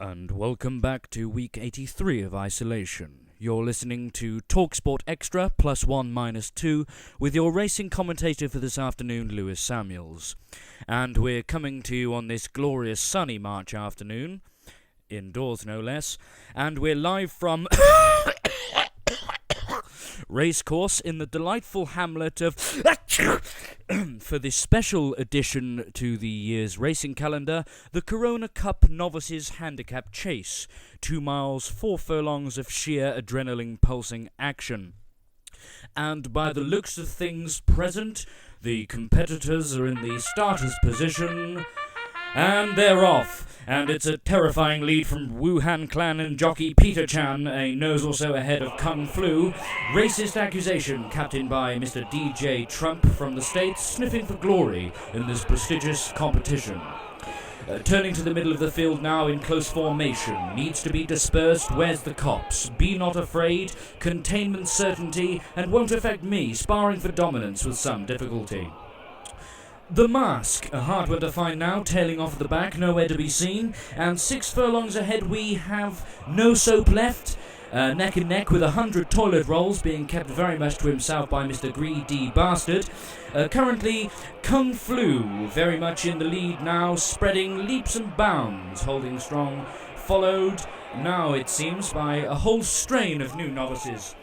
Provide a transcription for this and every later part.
And welcome back to week 83 of isolation. You're listening to talkSPORT Extra +1 - 2 with your racing commentator for this afternoon, Lewis Samuels. And we're coming to you on this glorious sunny March afternoon, indoors no less, and we're live from racecourse in the delightful hamlet of for this special addition to the year's racing calendar, the Corona Cup Novices Handicap Chase, 2 miles, 4 furlongs of sheer adrenaline pulsing action. And by the looks of things present, the competitors are in the starter's position, and they're off. And it's a terrifying lead from Wuhan Clan and jockey Peter Chan, a nose or so ahead of Kung Flu. Racist accusation, captained by Mr. DJ Trump from the States, sniffing for glory in this prestigious competition. Turning to the middle of the field now in close formation. Needs to be dispersed. Where's the cops? Be not afraid. Containment certainty. And won't affect me. Sparring for dominance with some difficulty. The Mask, a hard one to find now, tailing off at the back, nowhere to be seen. And 6 furlongs ahead we have No Soap Left, neck and neck with 100 toilet rolls, being kept very much to himself by Mr. Greedy Bastard. Currently, Kung Flu, very much in the lead now, spreading leaps and bounds, holding strong, followed now, it seems, by a whole strain of new novices.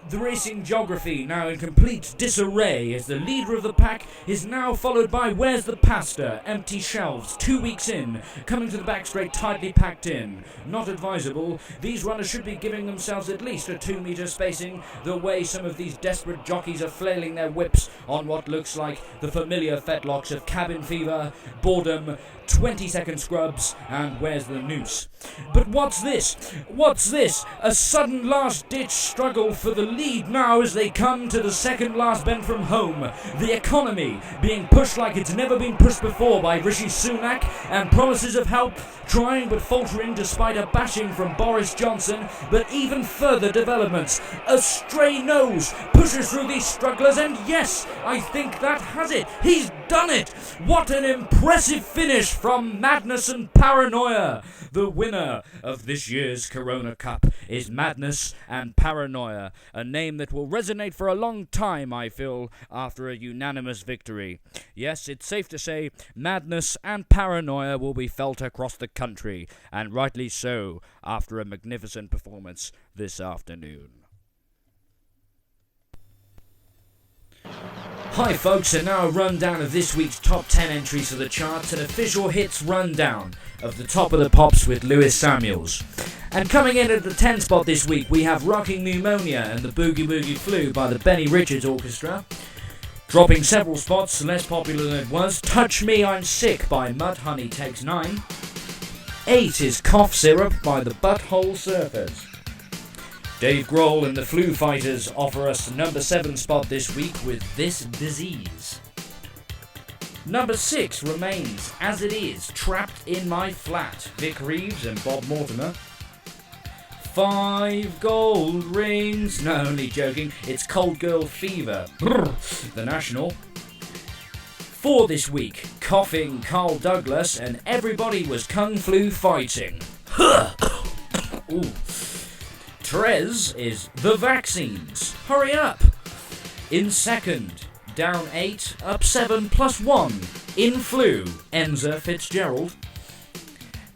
The racing geography now in complete disarray as the leader of the pack is now followed by Where's the Pasta? Empty shelves, 2 weeks in, coming to the back straight, tightly packed in. Not advisable. These runners should be giving themselves at least a 2-metre spacing, the way some of these desperate jockeys are flailing their whips on what looks like the familiar fetlocks of cabin fever, boredom, 20-second scrubs, and Where's the Noose? But what's this? What's this? A sudden last-ditch struggle for the lead now as they come to the second last bend from home. The economy being pushed like it's never been pushed before by Rishi Sunak, and promises of help trying but faltering despite a bashing from Boris Johnson. But even further developments. A stray nose pushes through these strugglers, and yes, I think that has it. He's done it! What an impressive finish from Madness and Paranoia. The winner of this year's Corona Cup is Madness and Paranoia, a name that will resonate for a long time, I feel, after a unanimous victory. Yes, it's safe to say Madness and Paranoia will be felt across the country, and rightly so, after a magnificent performance this afternoon. Hi folks, and now a rundown of this week's top 10 entries for the charts, an official hits rundown of the top of the pops with Lewis Samuels. And coming in at the 10 spot this week, we have Rocking Pneumonia and the Boogie Boogie Flu by the Benny Richards Orchestra. Dropping several spots, less popular than it was, Touch Me I'm Sick by Mudhoney takes 9. 8 is Cough Syrup by the Butthole Surfers. Dave Grohl and the Flu Fighters offer us the number 7 spot this week with This Disease. Number 6 remains, As It Is, Trapped in My Flat, Vic Reeves and Bob Mortimer. 5 gold rings, no, only joking, it's Cold Girl Fever, The National. 4 this week, Coughing Carl Douglas and Everybody Was Kung Flu Fighting. Ooh. Trez is The Vaccines. Hurry up! In second, down 8, up 7, +1. In Flu, Enza Fitzgerald.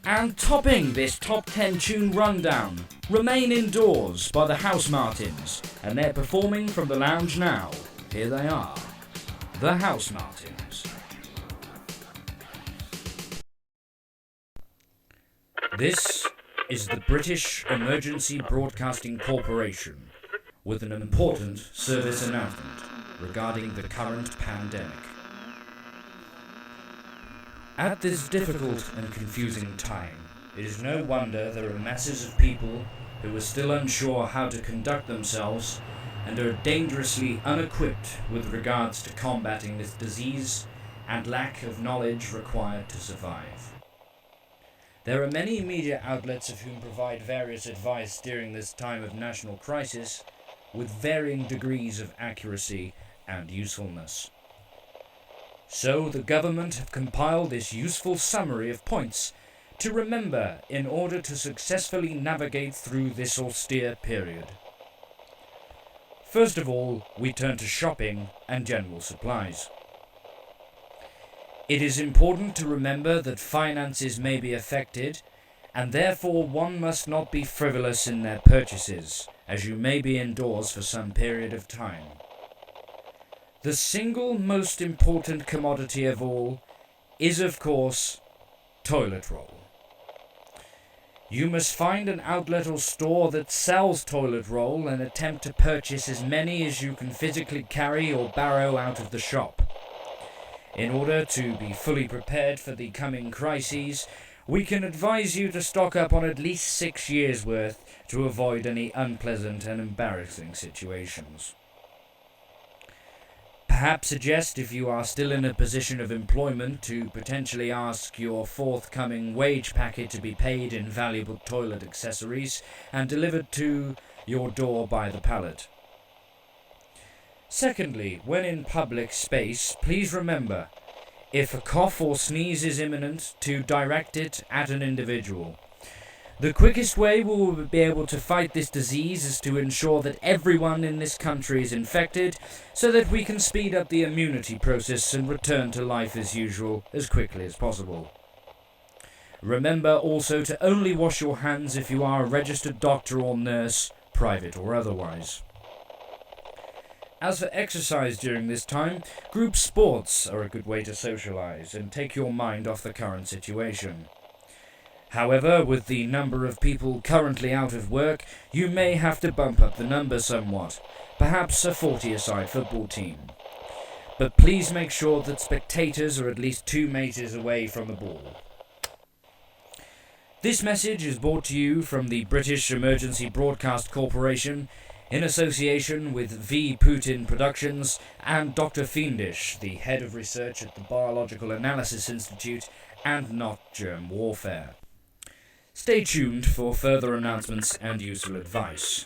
And topping this top 10 tune rundown, Remain Indoors by the House Martins. And they're performing from the lounge now. Here they are, the House Martins. This is the British Emergency Broadcasting Corporation with an important service announcement regarding the current pandemic. At this difficult and confusing time, it is no wonder there are masses of people who are still unsure how to conduct themselves and are dangerously unequipped with regards to combating this disease and lack of knowledge required to survive. There are many media outlets of whom provide various advice during this time of national crisis with varying degrees of accuracy and usefulness. So the government have compiled this useful summary of points to remember in order to successfully navigate through this austere period. First of all, we turn to shopping and general supplies. It is important to remember that finances may be affected, and therefore one must not be frivolous in their purchases, as you may be indoors for some period of time. The single most important commodity of all is, of course, toilet roll. You must find an outlet or store that sells toilet roll and attempt to purchase as many as you can physically carry or borrow out of the shop. In order to be fully prepared for the coming crises, we can advise you to stock up on at least 6 years' worth to avoid any unpleasant and embarrassing situations. Perhaps suggest, if you are still in a position of employment, to potentially ask your forthcoming wage packet to be paid in valuable toilet accessories and delivered to your door by the pallet. Secondly, when in public space, please remember, if a cough or sneeze is imminent, to direct it at an individual. The quickest way we will be able to fight this disease is to ensure that everyone in this country is infected, so that we can speed up the immunity process and return to life as usual as quickly as possible. Remember also to only wash your hands if you are a registered doctor or nurse, private or otherwise. As for exercise during this time, group sports are a good way to socialise and take your mind off the current situation. However, with the number of people currently out of work, you may have to bump up the number somewhat, perhaps a 40-a-side football team. But please make sure that spectators are at least 2 meters away from the ball. This message is brought to you from the British Emergency Broadcast Corporation in association with V. Putin Productions and Dr. Fiendish, the head of research at the Biological Analysis Institute, and not germ warfare. Stay tuned for further announcements and useful advice.